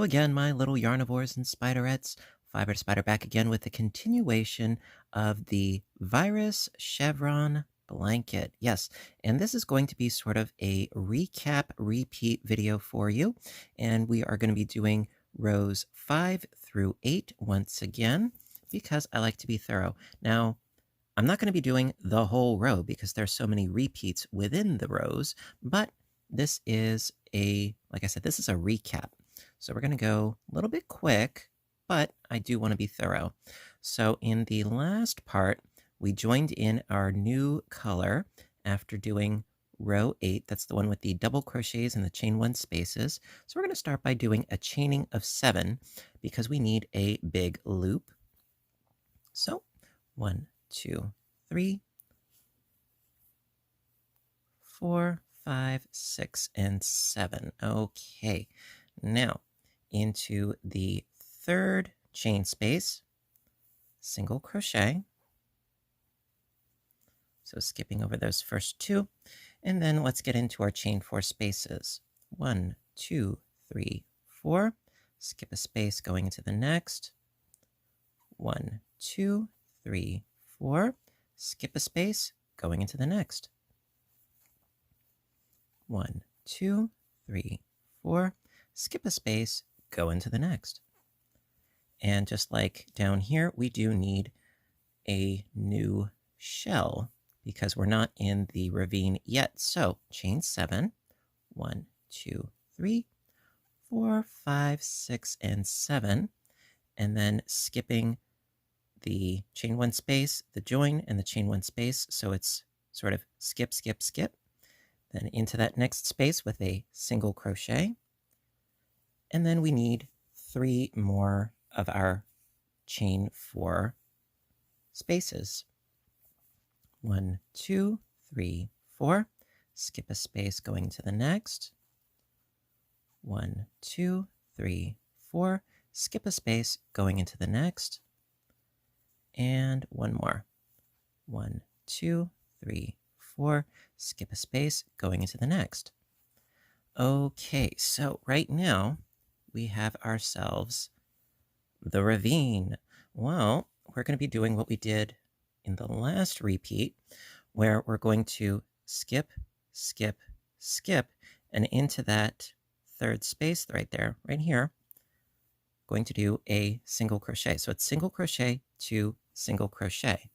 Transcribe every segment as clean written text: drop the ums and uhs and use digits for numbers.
again, my little yarnivores and spiderettes. Fiber Spider back again with the continuation of the virus chevron blanket. Yes, and this is going to be sort of a recap repeat video for you. And we are going to be doing rows 5 through 8 once again because I like to be thorough. Now, I'm not going to be doing the whole row because there's so many repeats within the rows, but this is like I said, this is a recap. So we're going to go a little bit quick, but I do want to be thorough. So in the last part, we joined in our new color after doing row 8. That's the one with the double crochets and the chain 1 spaces. So we're going to start by doing a chaining of 7 because we need a big loop. So 1, 2, 3, 4, 5, 6, and 7. Okay, now into the third chain space, single crochet. So skipping over those first 2, and then let's get into our chain 4 spaces. 1, 2, 3, 4. Skip a space going into the next. 1, 2, 3, 4. Skip a space going into the next. 1, 2, 3, 4. Skip a space, go into the next. And just like down here, we do need a new shell because we're not in the ravine yet. So chain 7, 1, 2, 3, 4, 5, 6, and 7. And then skipping the chain 1 space, the join, and the chain 1 space. So it's sort of skip, skip, skip. Then into that next space with a single crochet. And then we need 3 more of our chain 4 spaces. 1, 2, 3, 4. Skip a space going to the next. 1, 2, 3, 4. Skip a space going into the next. And one more. 1, 2, 3, 4. Skip a space going into the next. Okay, so right now we have ourselves the ravine. Well, we're going to be doing what we did in the last repeat, where we're going to skip, skip, skip, and into that third space right there, right here, going to do a single crochet. So it's single crochet to single crochet.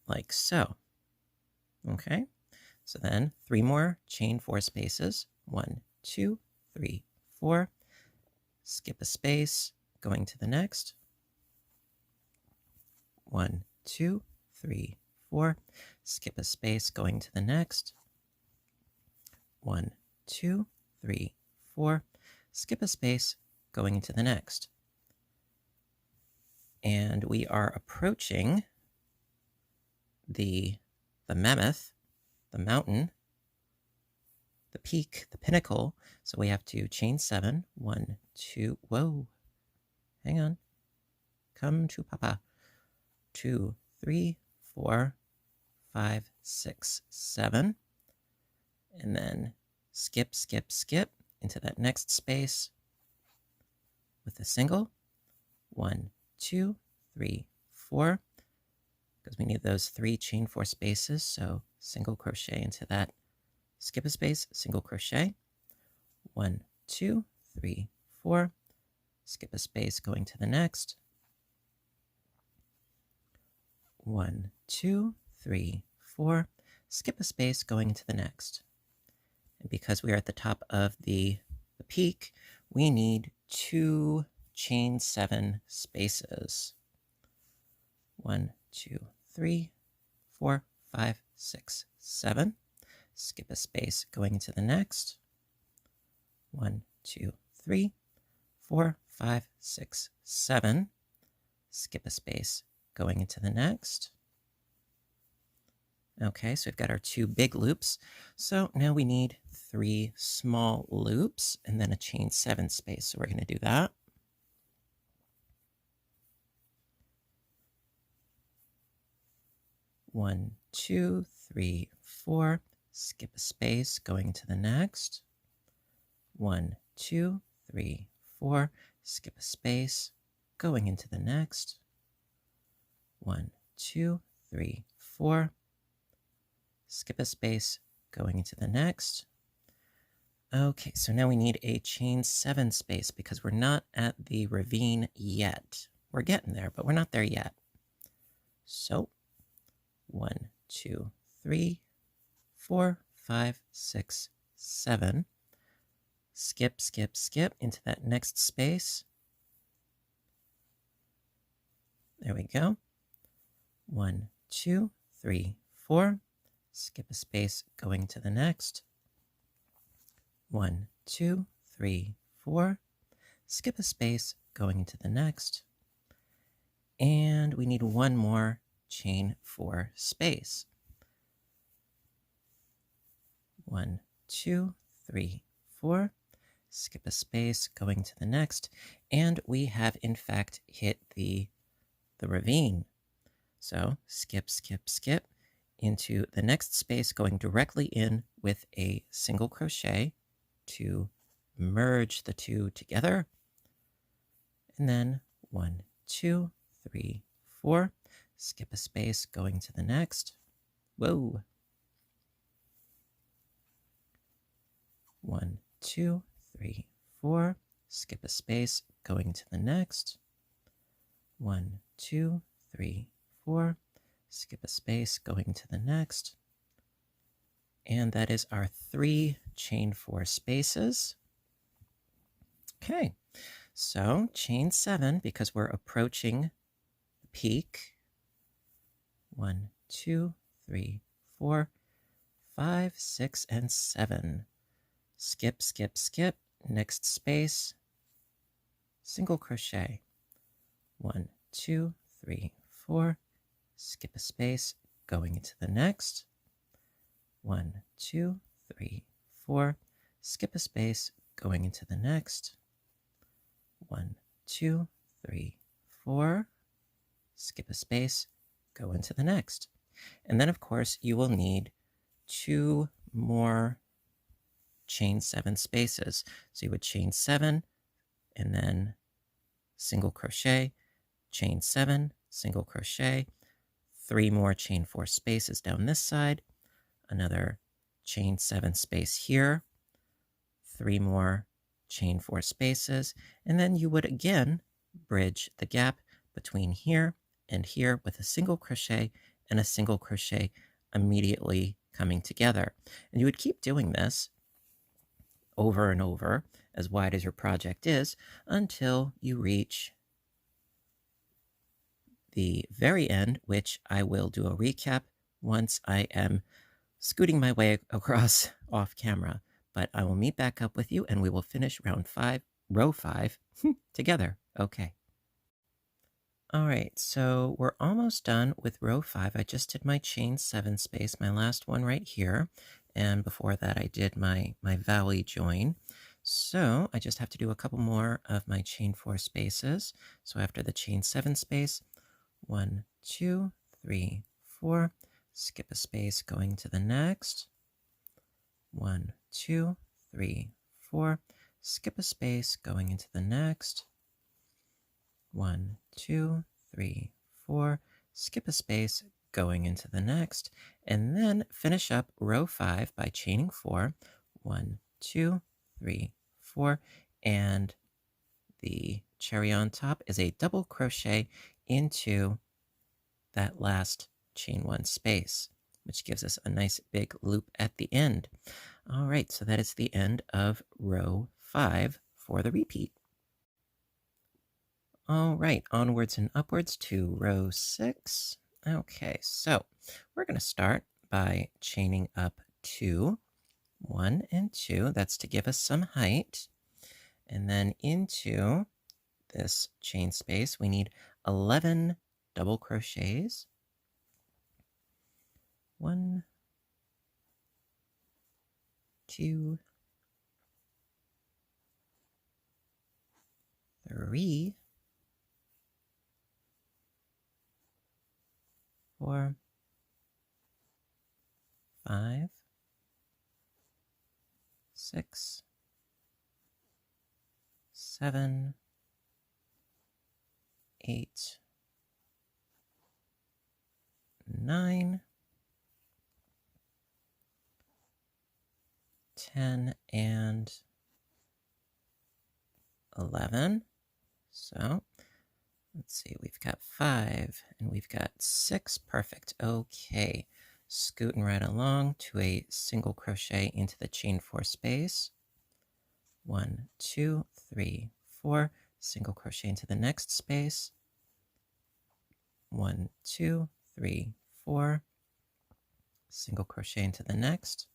Like so. Okay, so then 3 more chain 4 spaces. 1, 2, 3, 4. Skip a space, going to the next. 1, 2, 3, 4. Skip a space, going to the next. 1, 2, 3, 4. Skip a space, going into the next. And we are approaching the mammoth, the mountain, the peak, the pinnacle. So we have to chain 7. 1, 2, whoa. Hang on. Come to Papa. 2, 3, 4, 5, 6, 7. And then skip, skip, skip into that next space with a single. 1, 2, 3, 4. Because we need those 3 chain 4 spaces. So single crochet into that. Skip a space, single crochet. 1, 2, 3, 4. Skip a space going to the next. 1, 2, 3, 4. Skip a space going to the next. And because we are at the top of the peak, we need 2 chain 7 spaces. 1, 2, 3, 4, 5, 6, 7. Skip a space going into the next. 1, 2, 3, 4, 5, 6, 7. Skip a space going into the next. Okay, so we've got our 2 big loops. So now we need 3 small loops and then a chain 7 space. So we're going to do that. One, 2, 3, 4. Skip a space going to the next. 1, 2, 3, 4, skip a space, going into the next. 1, 2, 3, 4, skip a space, going into the next. Okay, so now we need a chain 7 space because we're not at the ravine yet. We're getting there, but we're not there yet. So 1, 2, 3, 4, 5, 6, 7. Skip, skip, skip into that next space. There we go. 1, 2, 3, 4. Skip a space, going to the next. 1, 2, 3, 4. Skip a space, going into the next. And we need one more chain 4 space. 1, 2, 3, 4. Skip a space, going to the next. And we have, in fact, hit the ravine. So skip, skip, skip into the next space, going directly in with a single crochet to merge the two together. And then 1, 2, 3, 4. Skip a space, going to the next. Whoa. 1, 2, 3, 4. Skip a space, going to the next. 1, 2, 3, 4. Skip a space, going to the next. And that is our 3 chain 4 spaces. Okay, so chain 7 because we're approaching the peak. 1, 2, 3, 4, 5, 6, and 7. Skip, skip, skip. Next space. Single crochet. 1, 2, 3, 4. Skip a space, going into the next. 1, 2, 3, 4. Skip a space, going into the next. 1, 2, 3, 4. Skip a space, go into the next. And then, of course, you will need 2 more chain 7 spaces. So you would chain 7 and then single crochet, chain 7, single crochet, 3 more chain 4 spaces down this side, another chain 7 space here, 3 more chain 4 spaces, and then you would again bridge the gap between here and here with a single crochet and a single crochet immediately coming together. And you would keep doing this over and over, as wide as your project is, until you reach the very end, which I will do a recap once I am scooting my way across off camera. But I will meet back up with you and we will finish row 5 together. Okay. All right, so we're almost done with row 5. I just did my chain 7 space, my last one right here. And before that, I did my valley join. So I just have to do a couple more of my chain 4 spaces. So after the chain 7 space, 1, 2, 3, 4, skip a space, going to the next. 1, 2, 3, 4, skip a space, going into the next. 1, 2, 3, 4, skip a space, going into the next, and then finish up row 5 by chaining 4. 1, 2, 3, 4, and the cherry on top is a double crochet into that last chain 1 space, which gives us a nice big loop at the end. All right, so that is the end of row 5 for the repeat. All right, onwards and upwards to row 6. Okay, so we're going to start by chaining up 2, 1 and 2. That's to give us some height. And then into this chain space, we need 11 double crochets. 1, 2, 3, 4, 5, 6, 7, 8, 9, 10, and 11. So let's see, we've got 5 and we've got 6. Perfect. Okay, scooting right along to a single crochet into the chain 4 space. 1, 2, 3, 4. Single crochet into the next space. 1, 2, 3, 4. Single crochet into the next.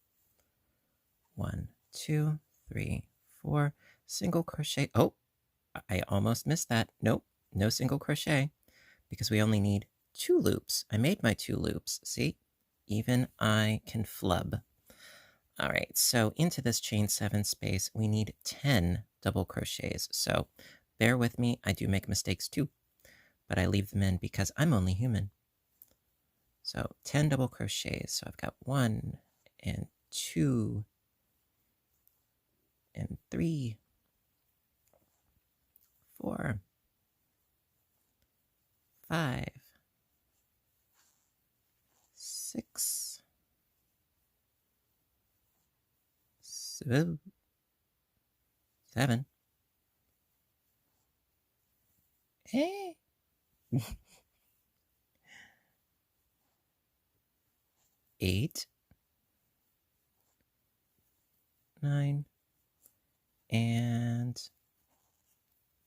1, 2, 3, 4. Single crochet. Oh, I almost missed that. Nope, no single crochet because we only need 2 loops. I made my 2 loops. See, even I can flub. All right, so into this chain 7 space, we need 10 double crochets. So bear with me, I do make mistakes too, but I leave them in because I'm only human. So 10 double crochets. So I've got 1 and 2 and 3, 4, 5, 6, 7, 8, 9, and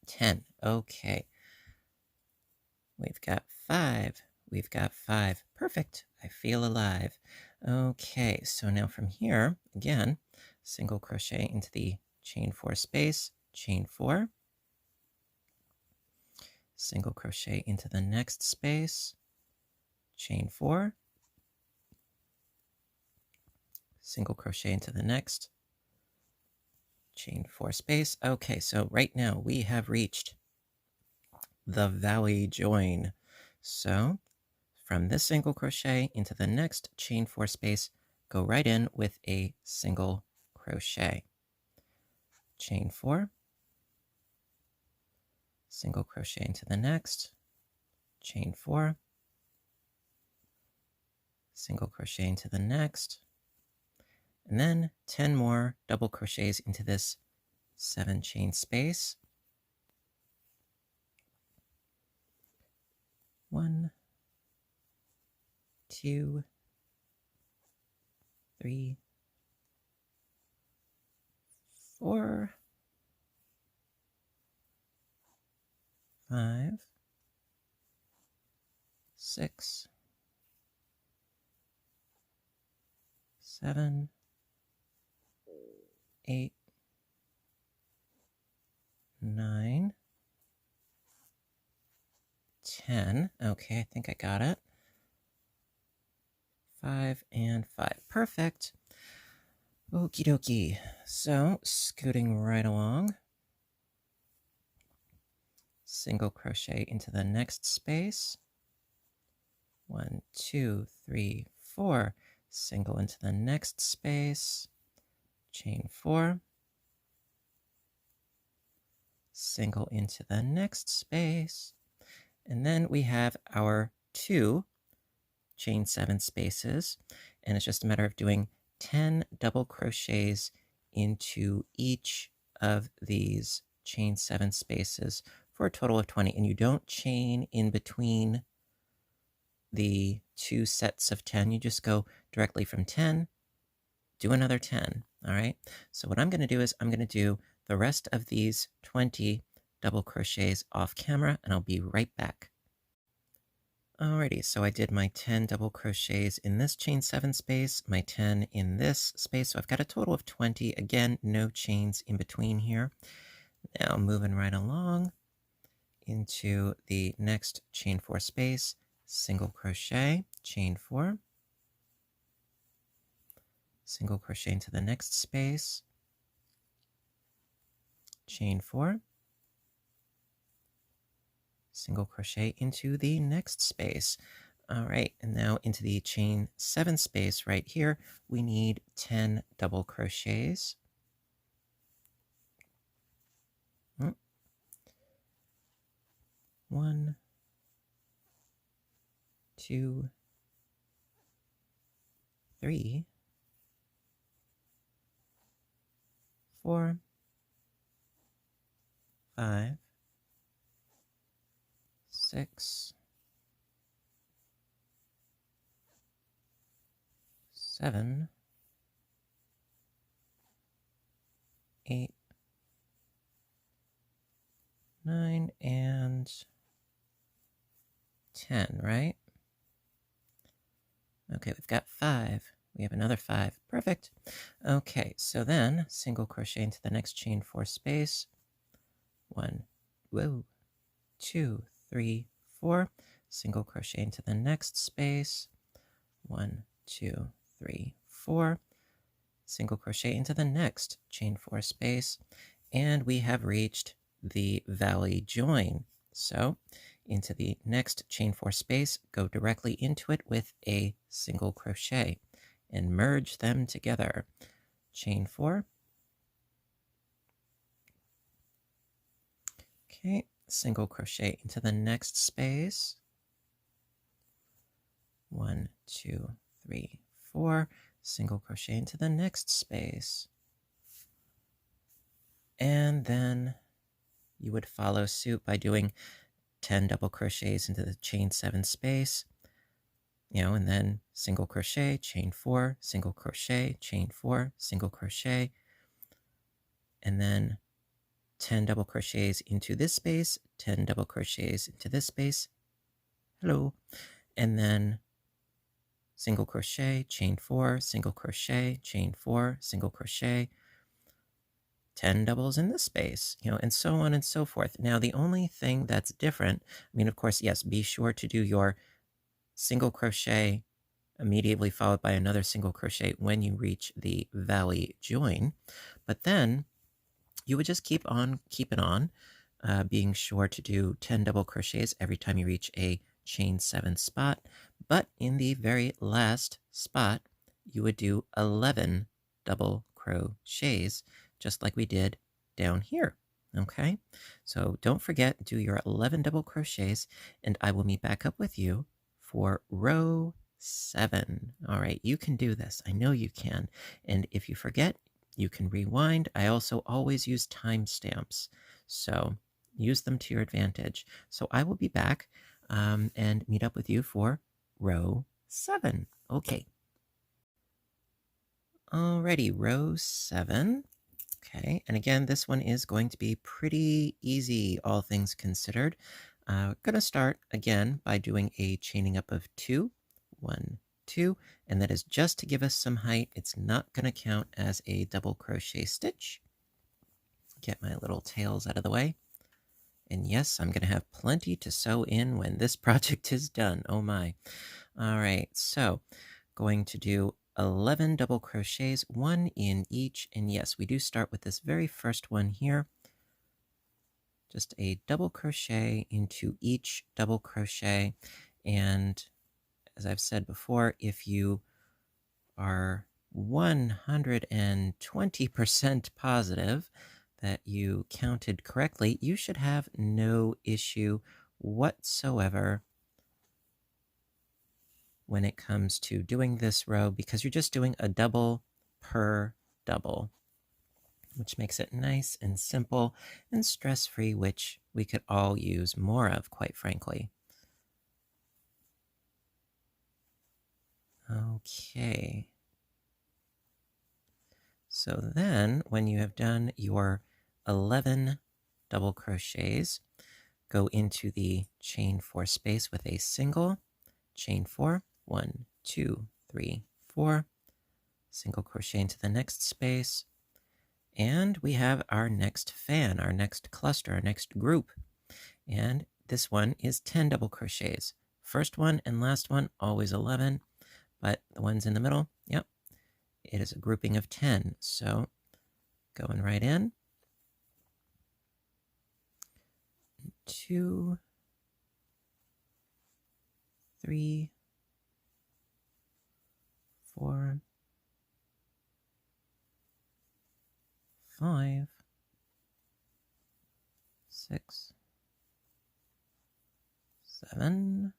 10. Okay. We've got 5. We've got 5. Perfect. I feel alive. Okay, so now from here, again, single crochet into the chain 4 space, chain 4, single crochet into the next space, chain 4, single crochet into the next, chain 4 space. Okay, so right now we have reached the valley join. So from this single crochet into the next chain 4 space, go right in with a single crochet. Chain 4, single crochet into the next, chain 4, single crochet into the next, and then 10 more double crochets into this 7 chain space. 1, 2, 3, 4, 5, 6, 7, 8, 9, 10. Okay, I think I got it. 5 and 5. Perfect. Okie dokie. So, scooting right along. Single crochet into the next space. 1, 2, 3, 4. Single into the next space. Chain 4. Single into the next space. And then we have our 2 chain 7 spaces. And it's just a matter of doing 10 double crochets into each of these chain 7 spaces for a total of 20. And you don't chain in between the 2 sets of 10. You just go directly from 10, do another 10. All right. So what I'm going to do is I'm going to do the rest of these 20 double crochets off camera, and I'll be right back. Alrighty, so I did my 10 double crochets in this chain 7 space, my 10 in this space, so I've got a total of 20. Again, no chains in between here. Now moving right along into the next chain 4 space, single crochet, chain 4, single crochet into the next space, chain 4, single crochet into the next space. All right, and now into the chain 7 space right here, we need 10 double crochets. 1, 2, 3, 4, 5, 6, 7, 8, 9, and 10, right? Okay, we've got 5. We have another 5. Perfect. Okay, so then single crochet into the next chain 4 space. 1, whoa, 2, 3, 4. Single crochet into the next space. 1, 2, 3, 4. Single crochet into the next chain 4 space. And we have reached the valley join. So into the next chain 4 space, go directly into it with a single crochet and merge them together. Chain 4. Okay, single crochet into the next space. 1, 2, 3, 4. Single crochet into the next space. And then you would follow suit by doing 10 double crochets into the chain 7 space, and then single crochet, chain 4, single crochet, chain 4, single crochet, and then 10 double crochets into this space, 10 double crochets into this space, hello, and then single crochet, chain 4, single crochet, chain 4, single crochet, 10 doubles in this space, and so on and so forth. Now, the only thing that's different, of course, yes, be sure to do your single crochet immediately followed by another single crochet when you reach the valley join. But then you would just keep on keeping on, being sure to do 10 double crochets every time you reach a chain 7 spot. But in the very last spot, you would do 11 double crochets, just like we did down here. Okay, so don't forget, do your 11 double crochets, and I will meet back up with you for row 7. All right, you can do this. I know you can. And if you forget, you can rewind. I also always use timestamps, so use them to your advantage. So I will be back and meet up with you for row 7. Okay. Alrighty, row 7. Okay, and again, this one is going to be pretty easy, all things considered. We're going to start again by doing a chaining up of 2. 1, 2, and that is just to give us some height. It's not going to count as a double crochet stitch. Get my little tails out of the way. And yes, I'm going to have plenty to sew in when this project is done. Oh my. All right, so going to do 11 double crochets, 1 in each. And yes, we do start with this very first one here. Just a double crochet into each double crochet. And as I've said before, if you are 120% positive that you counted correctly, you should have no issue whatsoever when it comes to doing this row, because you're just doing a double per double, which makes it nice and simple and stress-free, which we could all use more of, quite frankly. Okay. So then, when you have done your 11 double crochets, go into the chain 4 space with a single, chain 4, 1, 2, 3, 4, single crochet into the next space, and we have our next fan, our next cluster, our next group. And this one is 10 double crochets. First one and last one, always 11, but the ones in the middle, yep, it is a grouping of 10. So going right in. 2, 3, 4, 5, 6, 7,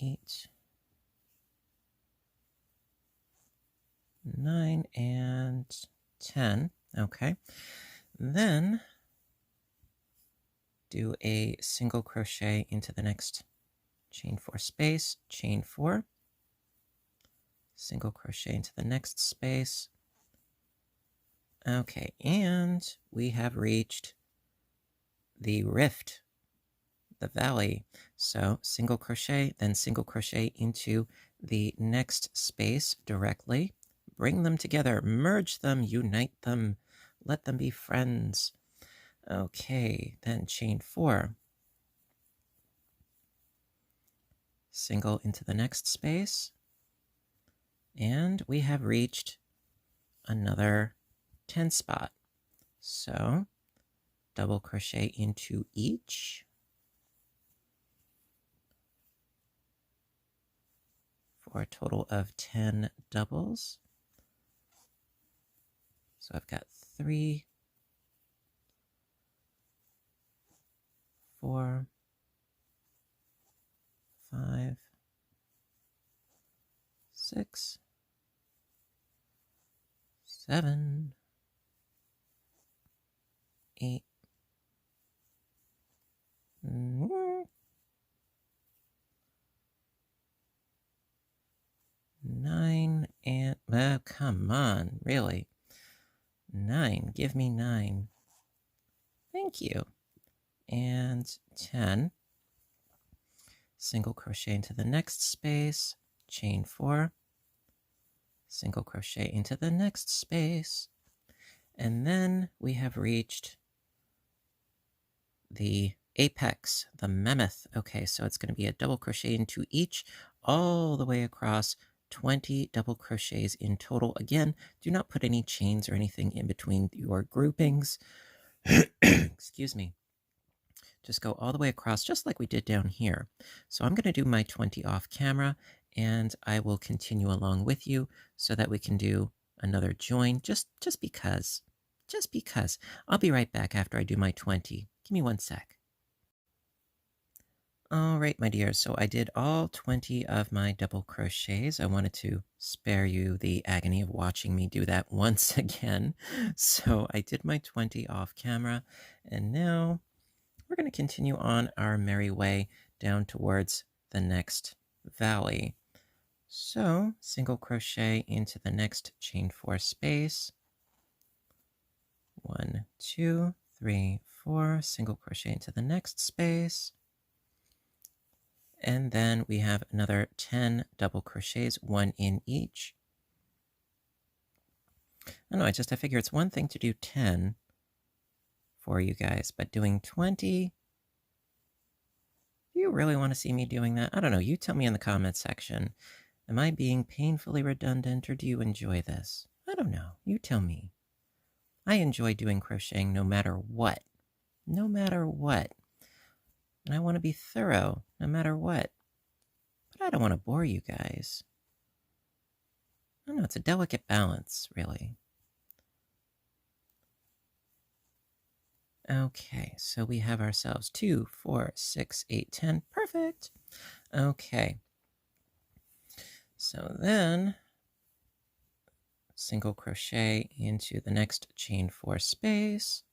8, 9, and 10. Okay. Then do a single crochet into the next chain 4 space, chain 4, single crochet into the next space. Okay, and we have reached the rift, the valley. So single crochet, then single crochet into the next space directly. Bring them together, merge them, unite them, let them be friends. Okay, then chain 4. Single into the next space. And we have reached another 10 spot. So double crochet into each for a total of 10 doubles. So I've got 3, 4, 5, 6, 7, 8, 9, and come on, really? 9, give me 9. Thank you. And 10. Single crochet into the next space, chain 4, single crochet into the next space, and then we have reached the apex, the mammoth. Okay, so it's going to be a double crochet into each all the way across, 20 double crochets in total. Again, do not put any chains or anything in between your groupings. Excuse me. Just go all the way across, just like we did down here. So I'm going to do my 20 off camera, and I will continue along with you so that we can do another join, just because. Just because. I'll be right back after I do my 20. Give me 1 sec. All right, my dears, so I did all 20 of my double crochets. I wanted to spare you the agony of watching me do that once again. So I did my 20 off camera, and now we're going to continue on our merry way down towards the next valley. So single crochet into the next chain 4 space. 1, 2, 3, 4, single crochet into the next space. And then we have another 10 double crochets, 1 in each. I don't know, I figure it's one thing to do 10 for you guys, but doing 20, do you really want to see me doing that? I don't know, you tell me in the comments section. Am I being painfully redundant, or do you enjoy this? I don't know, you tell me. I enjoy doing crocheting no matter what. No matter what. And I want to be thorough no matter what. But I don't want to bore you guys. I don't know, it's a delicate balance, really. Okay, so we have ourselves 2, 4, 6, 8, 10. Perfect. Okay. So then, single crochet into the next chain 4 space.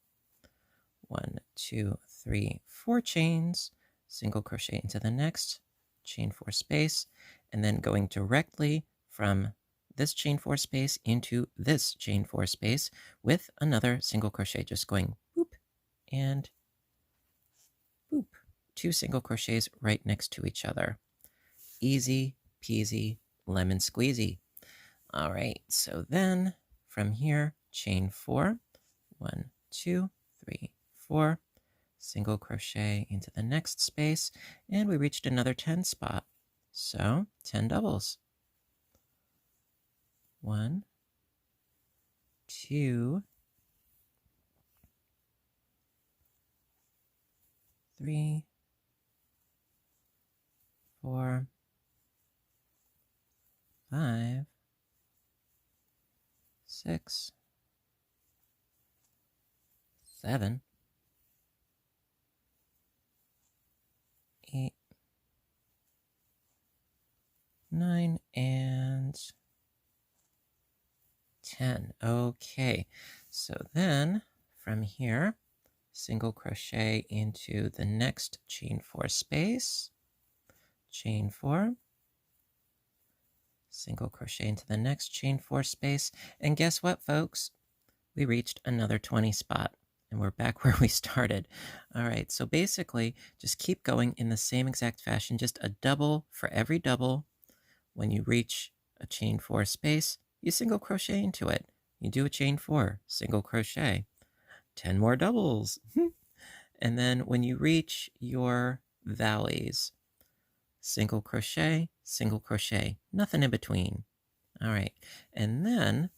1, 2, 3, 4 chains. Single crochet into the next chain 4 space, and then going directly from this chain 4 space into this chain 4 space with another single crochet, just going boop and boop. 2 single crochets right next to each other. Easy peasy lemon squeezy. All right, so then from here, chain 4, 1, 2, 3, 4, single crochet into the next space, and we reached another 10 spot. So 10 doubles. 1, 2, 3, 4, 5, 6, 7, 9 and 10. Okay, so then from here, single crochet into the next chain 4 space, chain 4, single crochet into the next chain 4 space, and guess what, folks? We reached another 20 spot, and we're back where we started. All right, so basically, just keep going in the same exact fashion, just a double for every double. When you reach a chain 4 space, you single crochet into it. You do a chain 4, single crochet, 10 more doubles. And then when you reach your valleys, single crochet, nothing in between. All right, and then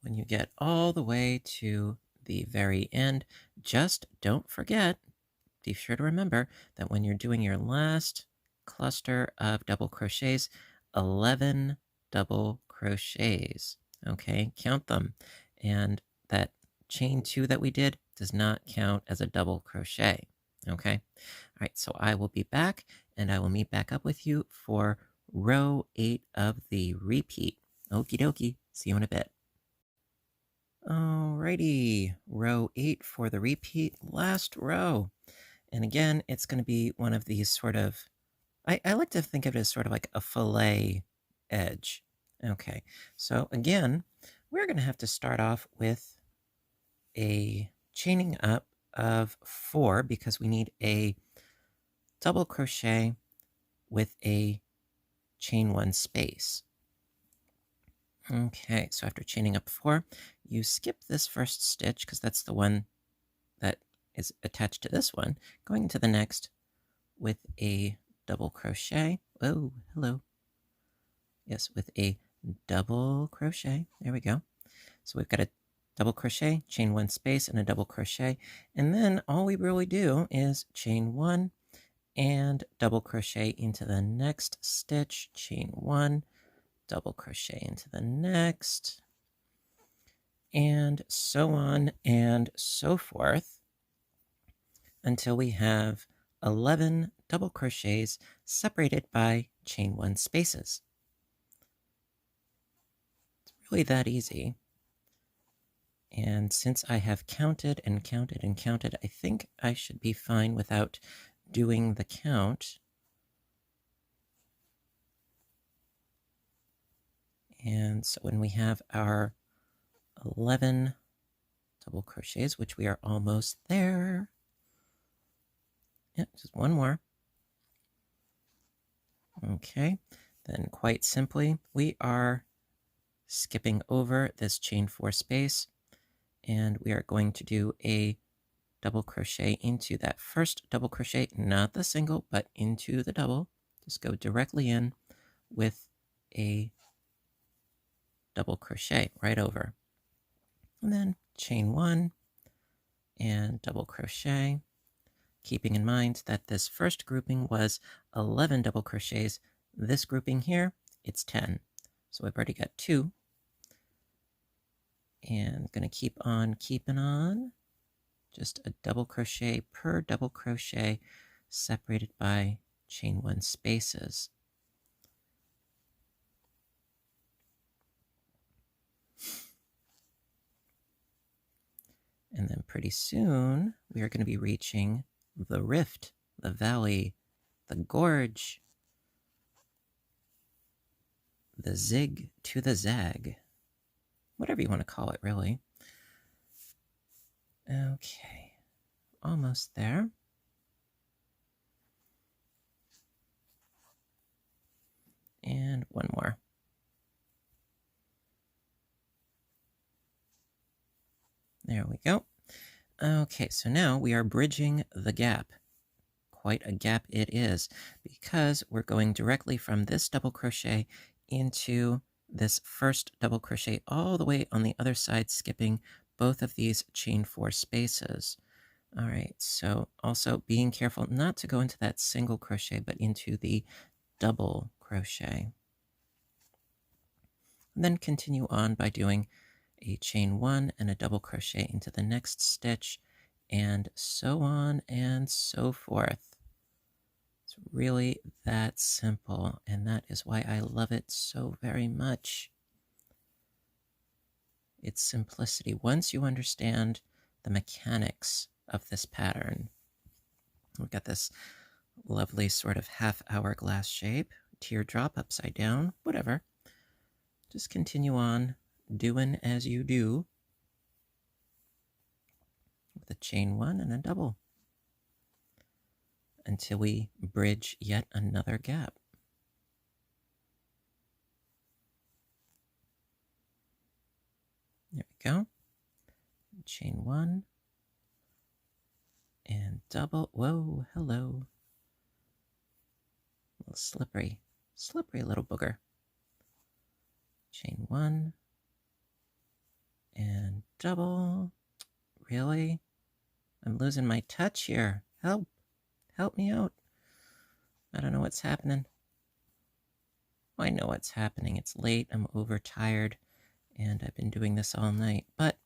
when you get all the way to the very end, just don't forget, be sure to remember that when you're doing your last cluster of double crochets, 11 double crochets. Okay, count them. And that chain 2 that we did does not count as a double crochet. Okay, all right, so I will be back and I will meet back up with you for row 8 of the repeat. Okie dokie, see you in a bit. Alrighty, row 8 for the repeat, last row. And again, it's going to be one of these sort of, I like to think of it as sort of like a fillet edge. Okay, so again, we're going to have to start off with a chaining up of 4 because we need a double crochet with a chain 1 space. Okay, so after chaining up 4, you skip this first stitch because that's the one that is attached to this one, going into the next with a double crochet. Oh, hello. Yes, with a double crochet. There we go. So we've got a double crochet, chain 1 space, and a double crochet. And then all we really do is chain 1 and double crochet into the next stitch, chain 1, double crochet into the next, and so on and so forth until we have 11 double crochets separated by chain 1 spaces. It's really that easy. And since I have counted and counted and counted, I think I should be fine without doing the count. And so when we have our 11 double crochets, which we are almost there. Yep, just one more. Okay, then quite simply, we are skipping over this chain 4 space, and we are going to do a double crochet into that first double crochet, not the single, but into the double. Just go directly in with a double crochet right over. And then chain 1 and double crochet, keeping in mind that this first grouping was 11 double crochets. This grouping here, it's 10. So I've already got 2. And going to keep on keeping on. Just a double crochet per double crochet separated by chain 1 spaces. And then pretty soon we are going to be reaching the rift, the valley, the gorge, the zig to the zag, whatever you want to call it, really. Okay, almost there. And one more. There we go. Okay, so now we are bridging the gap. Quite a gap it is, because we're going directly from this double crochet into this first double crochet all the way on the other side, skipping both of these chain 4 spaces. All right, so also being careful not to go into that single crochet, but into the double crochet. And then continue on by doing a chain 1 and a double crochet into the next stitch, and so on and so forth. It's It's really that simple, and that is why I love it so very much. Its simplicity. Once you understand the mechanics of this pattern, we've got this lovely sort of half hourglass shape, teardrop upside down, whatever. Just continue on doing as you do with a chain one and a double until we bridge yet another gap. There we go. Chain one and double. Whoa, hello. A little slippery, slippery little booger. Chain one and double. Really? I'm losing my touch here. Help. Help me out. I don't know what's happening. I know what's happening. It's late. I'm overtired. And I've been doing this all night. But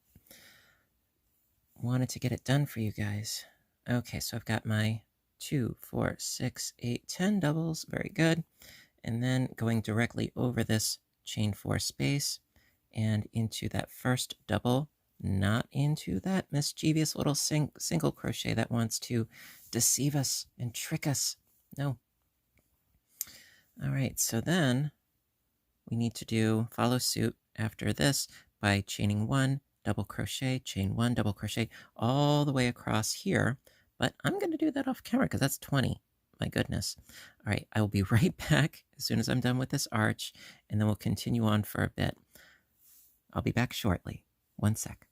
wanted to get it done for you guys. Okay, so I've got my 2, 4, 6, 8, 10 doubles. Very good. And then going directly over this chain 4 space and into that first double, not into that mischievous little single crochet that wants to deceive us and trick us. No. All right, so then we need to follow suit after this by chaining 1, double crochet, chain 1, double crochet, all the way across here. But I'm going to do that off camera because that's 20. My goodness. All right, I will be right back as soon as I'm done with this arch, and then we'll continue on for a bit. I'll be back shortly. 1 sec.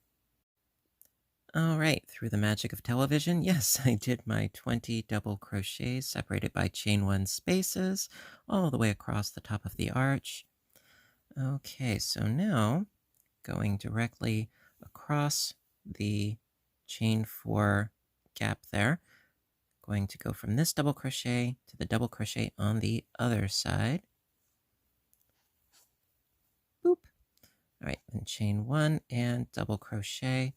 All right, through the magic of television, yes, I did my 20 double crochets separated by chain 1 spaces all the way across the top of the arch. Okay, so now going directly across the chain 4 gap there, going to go from this double crochet to the double crochet on the other side. Boop. All right, then chain 1 and double crochet.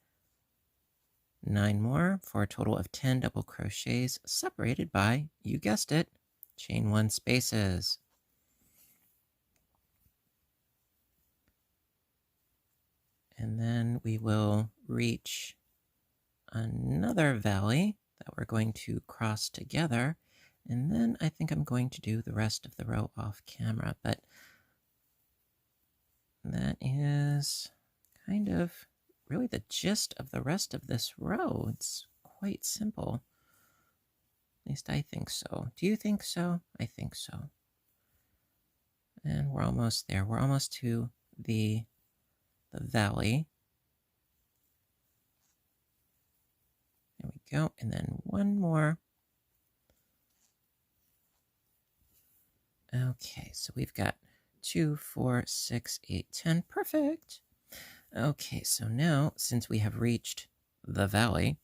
9 more for a total of 10 double crochets separated by, you guessed it, chain 1 spaces. And then we will reach another valley that we're going to cross together. And then I think I'm going to do the rest of the row off camera, but that is kind of really the gist of the rest of this row. It's quite simple. At least I think so. Do you think so? I think so. And we're almost there. We're almost to the valley. There we go. And then one more. Okay, so we've got 2, 4, 6, 8, 10. Perfect. Okay, so now, since we have reached the valley,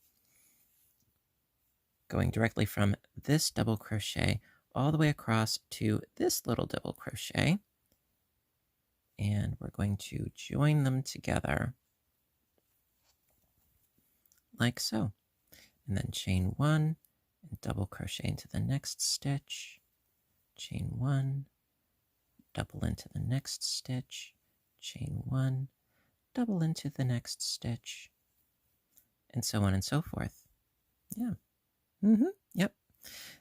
going directly from this double crochet all the way across to this little double crochet, and we're going to join them together like so. And then chain 1 and double crochet into the next stitch, chain 1, double into the next stitch, chain 1, double into the next stitch, and so on and so forth. Yeah. Yep.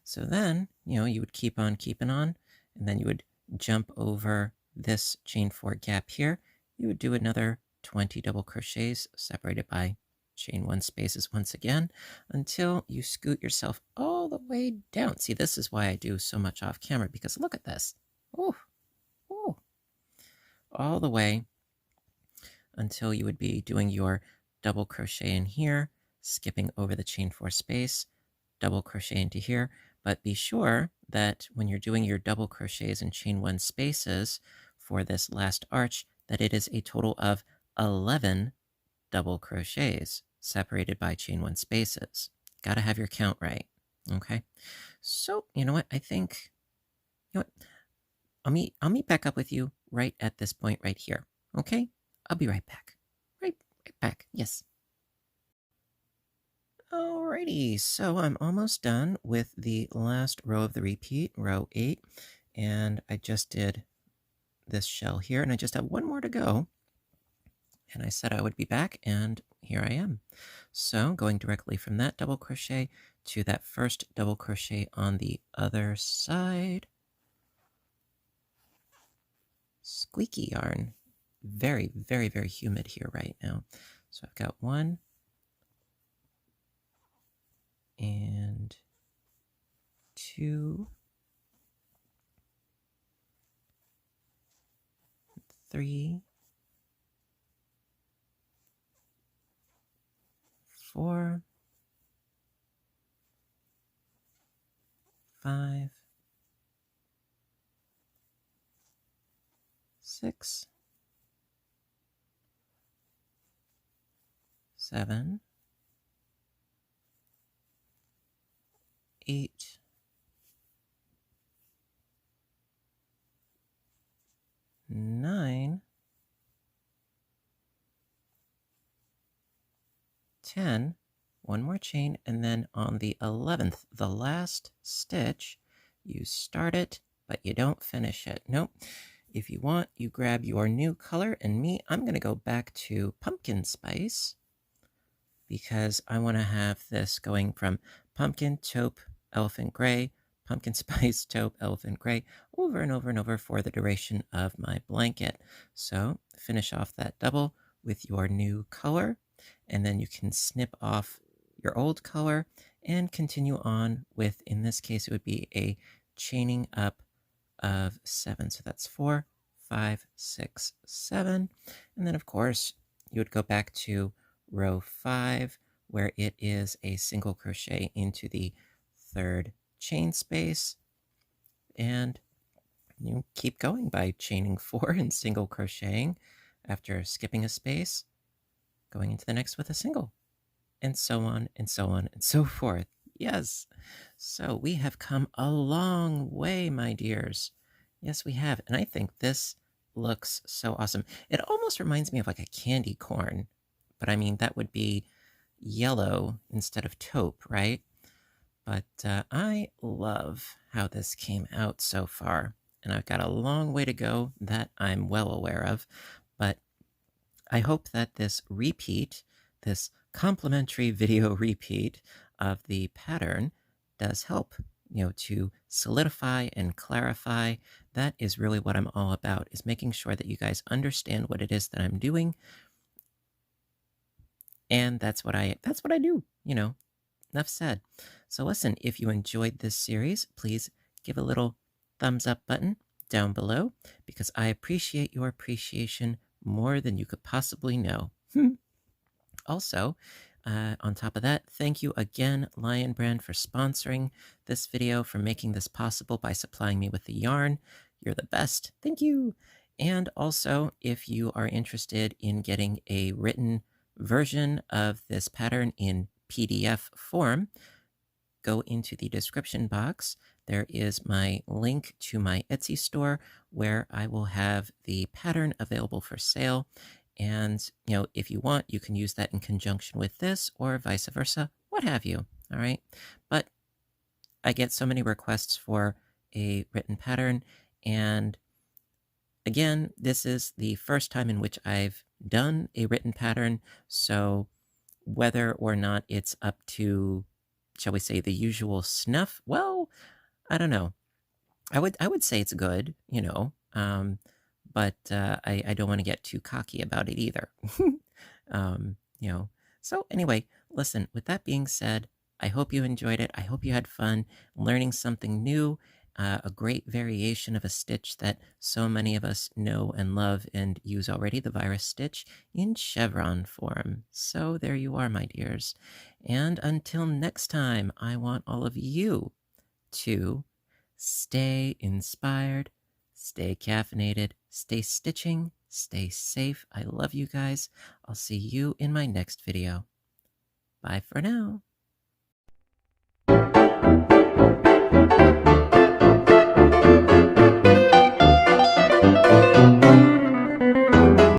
So then, you would keep on keeping on, and then you would jump over this chain 4 gap here. You would do another 20 double crochets separated by chain 1 spaces once again until you scoot yourself all the way down. See, this is why I do so much off camera, because look at this. Oh, all the way until you would be doing your double crochet in here, skipping over the chain 4 space, double crochet into here. But be sure that when you're doing your double crochets and chain 1 spaces for this last arch, that it is a total of 11 double crochets separated by chain 1 spaces. Got to have your count right. Okay. So, you know what? I think, I'll meet back up with you right at this point right here. Okay? I'll be right back. Right back. Yes. Alrighty, so I'm almost done with the last row of the repeat, row 8, and I just did this shell here, and I just have one more to go. And I said I would be back, and here I am. So going directly from that double crochet to that first double crochet on the other side. Squeaky yarn. Very, very, very humid here right now. So I've got 1 and 2, 3, 4, 5, 6, 7, 8, 9, 10, one more chain, and then on the 11th, the last stitch, you start it, but you don't finish it. Nope. If you want, you grab your new color, and me, I'm going to go back to pumpkin spice because I want to have this going from pumpkin, taupe, elephant gray, pumpkin spice, taupe, elephant gray, over and over and over for the duration of my blanket. So finish off that double with your new color, and then you can snip off your old color and continue on with, in this case, it would be a chaining up of 7. So that's 4, 5, 6, 7. And then, of course, you would go back to row 5, where it is a single crochet into the 3rd chain space. And you keep going by chaining 4 and single crocheting after skipping a space, going into the next with a single, and so on and so on and so forth. Yes. So we have come a long way, my dears. Yes, we have. And I think this looks so awesome. It almost reminds me of like a candy corn, but I mean, that would be yellow instead of taupe, right? But I love how this came out so far. And I've got a long way to go that I'm well aware of. But I hope that this repeat, this complimentary video repeat of the pattern does help, to solidify and clarify. That is really what I'm all about, is making sure that you guys understand what it is that I'm doing. And that's what I do, enough said. So listen, if you enjoyed this series, please give a little thumbs up button down below, because I appreciate your appreciation more than you could possibly know. Also, on top of that, thank you again, Lion Brand, for sponsoring this video, for making this possible by supplying me with the yarn. You're the best. Thank you. And also, if you are interested in getting a written version of this pattern in PDF form, go into the description box. There is my link to my Etsy store where I will have the pattern available for sale. And, if you want, you can use that in conjunction with this or vice versa, what have you. All right. But I get so many requests for a written pattern. And again, this is the first time in which I've done a written pattern. So whether or not it's up to, shall we say, the usual snuff, well, I don't know. I would say it's good, but I don't want to get too cocky about it either. um, So anyway, listen, with that being said, I hope you enjoyed it. I hope you had fun learning something new, a great variation of a stitch that so many of us know and love and use already, the virus stitch in chevron form. So there you are, my dears. And until next time, I want all of you to stay inspired, stay caffeinated, stay stitching, stay safe. I love you guys. I'll see you in my next video. Bye for now.